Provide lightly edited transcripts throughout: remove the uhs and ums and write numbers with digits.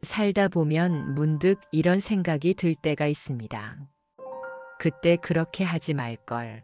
살다 보면 문득 이런 생각이 들 때가 있습니다. 그때 그렇게 하지 말걸.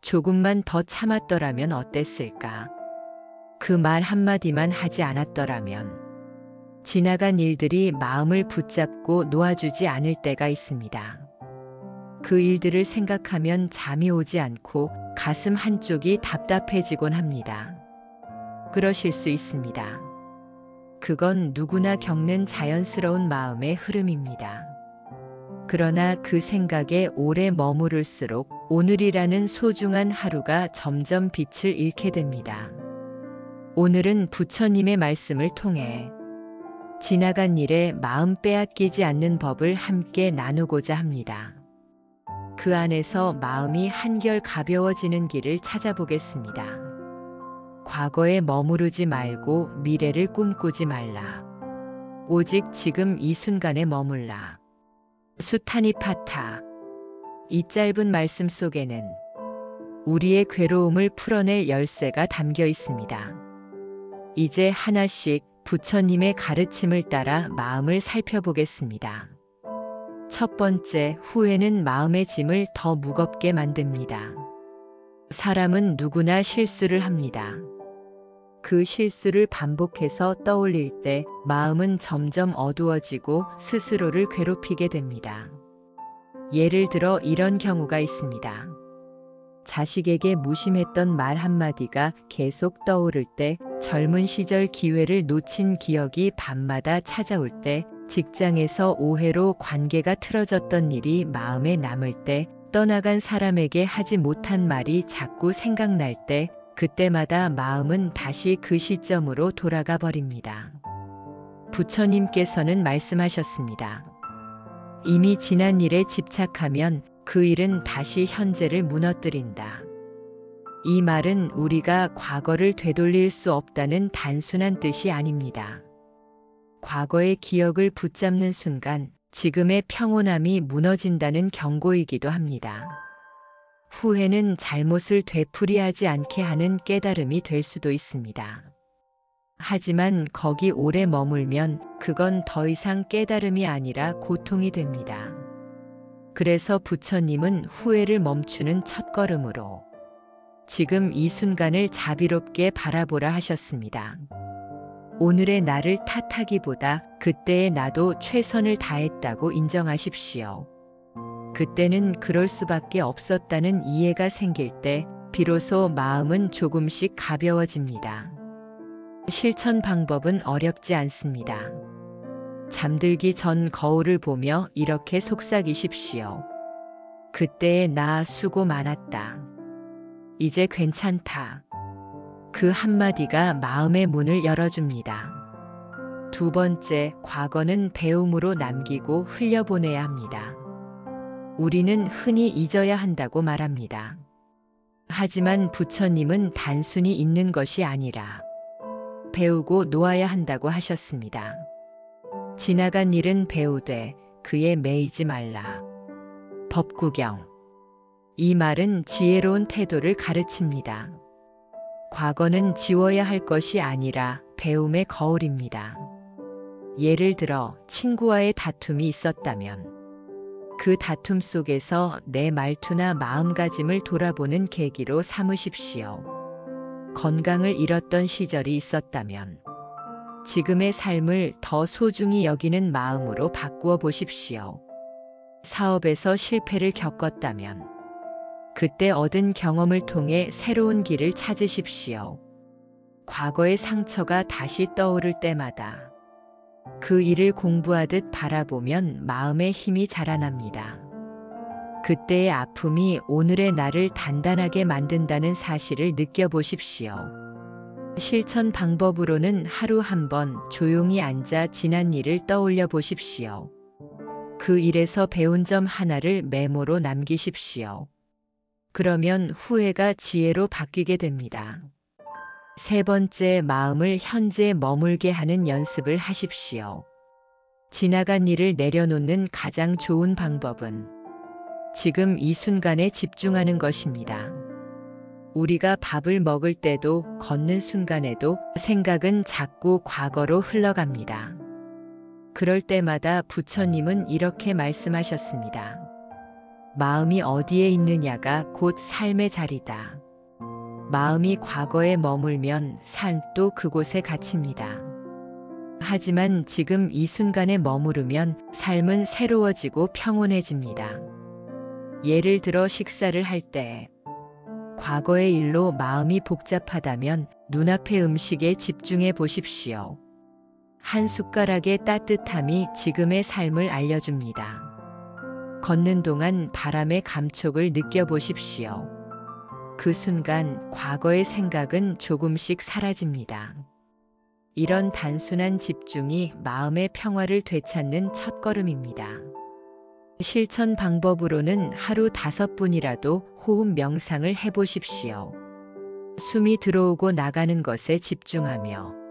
조금만 더 참았더라면 어땠을까? 그 말 한마디만 하지 않았더라면. 지나간 일들이 마음을 붙잡고 놓아주지 않을 때가 있습니다. 그 일들을 생각하면 잠이 오지 않고 가슴 한쪽이 답답해지곤 합니다. 그러실 수 있습니다. 그건 누구나 겪는 자연스러운 마음의 흐름입니다. 그러나 그 생각에 오래 머무를수록 오늘이라는 소중한 하루가 점점 빛을 잃게 됩니다. 오늘은 부처님의 말씀을 통해 지나간 일에 마음 빼앗기지 않는 법을 함께 나누고자 합니다. 그 안에서 마음이 한결 가벼워지는 길을 찾아보겠습니다. 과거에 머무르지 말고 미래를 꿈꾸지 말라. 오직 지금 이 순간에 머물라. 수타니파타. 이 짧은 말씀 속에는 우리의 괴로움을 풀어낼 열쇠가 담겨 있습니다. 이제 하나씩 부처님의 가르침을 따라 마음을 살펴보겠습니다. 첫 번째, 후회는 마음의 짐을 더 무겁게 만듭니다. 사람은 누구나 실수를 합니다. 그 실수를 반복해서 떠올릴 때 마음은 점점 어두워지고 스스로를 괴롭히게 됩니다. 예를 들어 이런 경우가 있습니다. 자식에게 무심했던 말 한마디가 계속 떠오를 때, 젊은 시절 기회를 놓친 기억이 밤마다 찾아올 때, 직장에서 오해로 관계가 틀어졌던 일이 마음에 남을 때, 떠나간 사람에게 하지 못한 말이 자꾸 생각날 때, 그때마다 마음은 다시 그 시점으로 돌아가 버립니다. 부처님께서는 말씀하셨습니다. 이미 지난 일에 집착하면 그 일은 다시 현재를 무너뜨린다. 이 말은 우리가 과거를 되돌릴 수 없다는 단순한 뜻이 아닙니다. 과거의 기억을 붙잡는 순간 지금의 평온함이 무너진다는 경고이기도 합니다. 후회는 잘못을 되풀이하지 않게 하는 깨달음이 될 수도 있습니다. 하지만 거기 오래 머물면 그건 더 이상 깨달음이 아니라 고통이 됩니다. 그래서 부처님은 후회를 멈추는 첫걸음으로 지금 이 순간을 자비롭게 바라보라 하셨습니다. 오늘의 나를 탓하기보다 그때의 나도 최선을 다했다고 인정하십시오. 그때는 그럴 수밖에 없었다는 이해가 생길 때 비로소 마음은 조금씩 가벼워집니다. 실천 방법은 어렵지 않습니다. 잠들기 전 거울을 보며 이렇게 속삭이십시오. 그때의 나 수고 많았다. 이제 괜찮다. 그 한마디가 마음의 문을 열어줍니다. 두 번째, 과거는 배움으로 남기고 흘려보내야 합니다. 우리는 흔히 잊어야 한다고 말합니다. 하지만 부처님은 단순히 잊는 것이 아니라 배우고 놓아야 한다고 하셨습니다. 지나간 일은 배우되 그에 매이지 말라. 법구경. 이 말은 지혜로운 태도를 가르칩니다. 과거는 지워야 할 것이 아니라 배움의 거울입니다. 예를 들어 친구와의 다툼이 있었다면 그 다툼 속에서 내 말투나 마음가짐을 돌아보는 계기로 삼으십시오. 건강을 잃었던 시절이 있었다면 지금의 삶을 더 소중히 여기는 마음으로 바꾸어 보십시오. 사업에서 실패를 겪었다면 그때 얻은 경험을 통해 새로운 길을 찾으십시오. 과거의 상처가 다시 떠오를 때마다 그 일을 공부하듯 바라보면 마음의 힘이 자라납니다. 그때의 아픔이 오늘의 나를 단단하게 만든다는 사실을 느껴보십시오. 실천 방법으로는 하루 한 번 조용히 앉아 지난 일을 떠올려 보십시오. 그 일에서 배운 점 하나를 메모로 남기십시오. 그러면 후회가 지혜로 바뀌게 됩니다. 세 번째, 마음을 현재에 머물게 하는 연습을 하십시오. 지나간 일을 내려놓는 가장 좋은 방법은 지금 이 순간에 집중하는 것입니다. 우리가 밥을 먹을 때도 걷는 순간에도 생각은 자꾸 과거로 흘러갑니다. 그럴 때마다 부처님은 이렇게 말씀하셨습니다. 마음이 어디에 있느냐가 곧 삶의 자리다. 마음이 과거에 머물면 삶도 그곳에 갇힙니다. 하지만 지금 이 순간에 머무르면 삶은 새로워지고 평온해집니다. 예를 들어 식사를 할 때 과거의 일로 마음이 복잡하다면 눈앞의 음식에 집중해 보십시오. 한 숟가락의 따뜻함이 지금의 삶을 알려줍니다. 걷는 동안 바람의 감촉을 느껴보십시오. 그 순간 과거의 생각은 조금씩 사라집니다. 이런 단순한 집중이 마음의 평화를 되찾는 첫걸음입니다. 실천 방법으로는 하루 5분이라도 호흡 명상을 해보십시오. 숨이 들어오고 나가는 것에 집중하며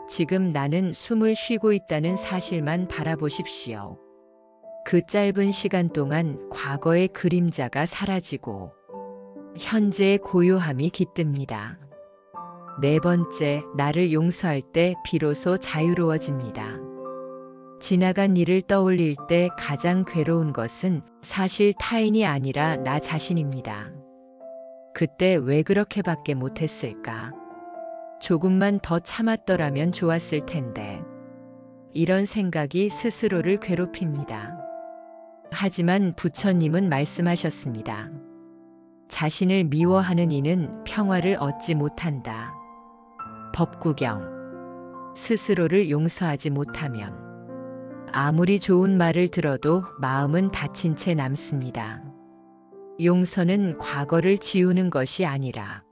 지금 나는 숨을 쉬고 있다는 사실만 바라보십시오. 그 짧은 시간 동안 과거의 그림자가 사라지고 현재의 고요함이 깃듭니다. 4번째, 나를 용서할 때 비로소 자유로워집니다. 지나간 일을 떠올릴 때 가장 괴로운 것은 사실 타인이 아니라 나 자신입니다. 그때 왜 그렇게밖에 못했을까? 조금만 더 참았더라면 좋았을 텐데. 이런 생각이 스스로를 괴롭힙니다. 하지만 부처님은 말씀하셨습니다. 자신을 미워하는 이는 평화를 얻지 못한다. 법구경. 스스로를 용서하지 못하면 아무리 좋은 말을 들어도 마음은 다친 채 남습니다. 용서는 과거를 지우는 것이 아니라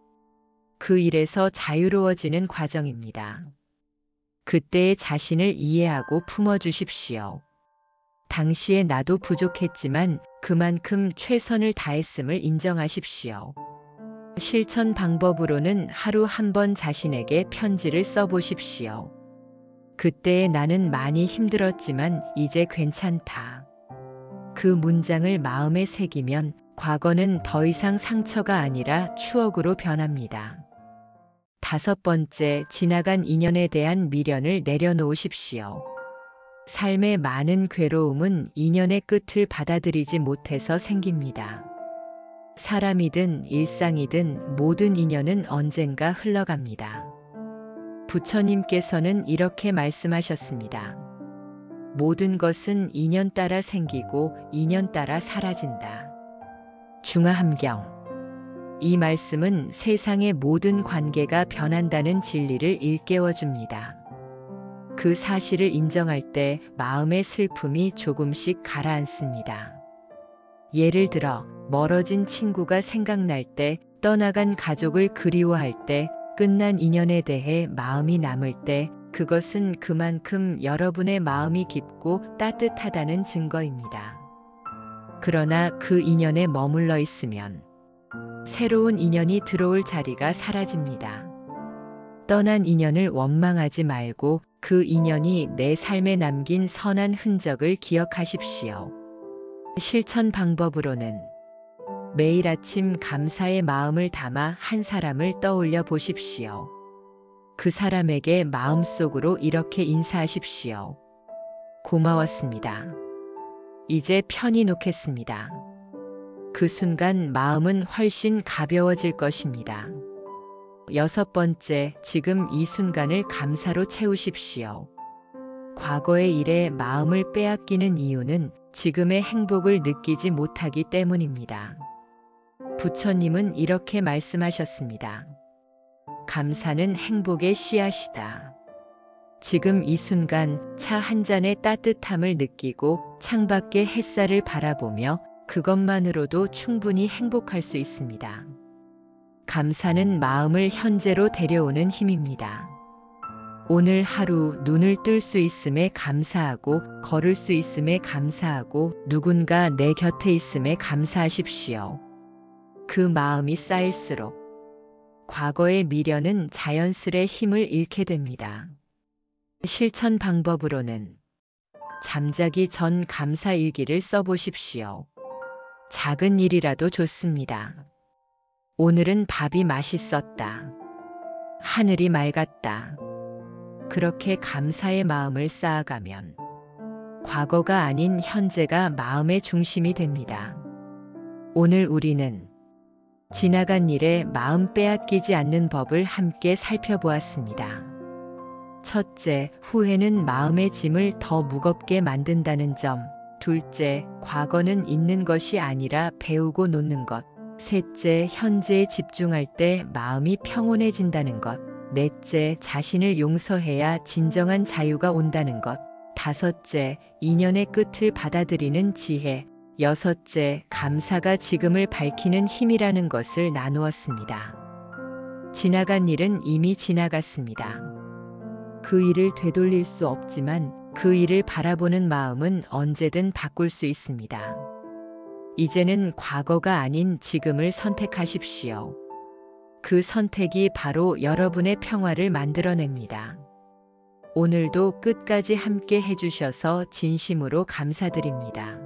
그 일에서 자유로워지는 과정입니다. 그때의 자신을 이해하고 품어주십시오. 당시에 나도 부족했지만 그만큼 최선을 다했음을 인정하십시오. 실천 방법으로는 하루 1번 자신에게 편지를 써보십시오. 그때의 나는 많이 힘들었지만 이제 괜찮다. 그 문장을 마음에 새기면 과거는 더 이상 상처가 아니라 추억으로 변합니다. 5번째, 지나간 인연에 대한 미련을 내려놓으십시오. 삶의 많은 괴로움은 인연의 끝을 받아들이지 못해서 생깁니다. 사람이든 일상이든 모든 인연은 언젠가 흘러갑니다. 부처님께서는 이렇게 말씀하셨습니다. 모든 것은 인연 따라 생기고 인연 따라 사라진다. 중화함경. 이 말씀은 세상의 모든 관계가 변한다는 진리를 일깨워줍니다. 그 사실을 인정할 때 마음의 슬픔이 조금씩 가라앉습니다. 예를 들어 멀어진 친구가 생각날 때, 떠나간 가족을 그리워할 때, 끝난 인연에 대해 마음이 남을 때, 그것은 그만큼 여러분의 마음이 깊고 따뜻하다는 증거입니다. 그러나 그 인연에 머물러 있으면 새로운 인연이 들어올 자리가 사라집니다. 떠난 인연을 원망하지 말고 그 인연이 내 삶에 남긴 선한 흔적을 기억하십시오. 실천 방법으로는 매일 아침 감사의 마음을 담아 한 사람을 떠올려 보십시오. 그 사람에게 마음속으로 이렇게 인사하십시오. 고마웠습니다. 이제 편히 놓겠습니다. 그 순간 마음은 훨씬 가벼워질 것입니다. 6번째, 지금 이 순간을 감사로 채우십시오. 과거의 일에 마음을 빼앗기는 이유는 지금의 행복을 느끼지 못하기 때문입니다. 부처님은 이렇게 말씀하셨습니다. 감사는 행복의 씨앗이다. 지금 이 순간 차 한 잔의 따뜻함을 느끼고 창밖의 햇살을 바라보며 그것만으로도 충분히 행복할 수 있습니다. 감사는 마음을 현재로 데려오는 힘입니다. 오늘 하루 눈을 뜰 수 있음에 감사하고, 걸을 수 있음에 감사하고, 누군가 내 곁에 있음에 감사하십시오. 그 마음이 쌓일수록 과거의 미련은 자연스레 힘을 잃게 됩니다. 실천 방법으로는 잠자기 전 감사 일기를 써보십시오. 작은 일이라도 좋습니다. 오늘은 밥이 맛있었다. 하늘이 맑았다. 그렇게 감사의 마음을 쌓아가면 과거가 아닌 현재가 마음의 중심이 됩니다. 오늘 우리는 지나간 일에 마음 빼앗기지 않는 법을 함께 살펴보았습니다. 첫째, 후회는 마음의 짐을 더 무겁게 만든다는 점. 둘째, 과거는 잊는 것이 아니라 배우고 놓는 것. 셋째, 현재에 집중할 때 마음이 평온해진다는 것. 넷째, 자신을 용서해야 진정한 자유가 온다는 것. 다섯째, 인연의 끝을 받아들이는 지혜. 여섯째, 감사가 지금을 밝히는 힘이라는 것을 나누었습니다. 지나간 일은 이미 지나갔습니다. 그 일을 되돌릴 수 없지만 그 일을 바라보는 마음은 언제든 바꿀 수 있습니다. 이제는 과거가 아닌 지금을 선택하십시오. 그 선택이 바로 여러분의 평화를 만들어냅니다. 오늘도 끝까지 함께 해주셔서 진심으로 감사드립니다.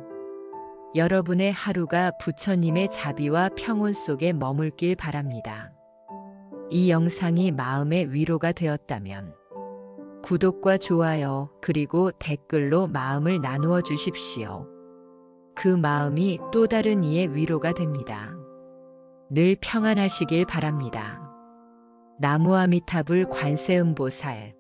여러분의 하루가 부처님의 자비와 평온 속에 머물길 바랍니다. 이 영상이 마음의 위로가 되었다면 구독과 좋아요 그리고 댓글로 마음을 나누어 주십시오. 그 마음이 또 다른 이의 위로가 됩니다. 늘 평안하시길 바랍니다. 나무아미타불 관세음보살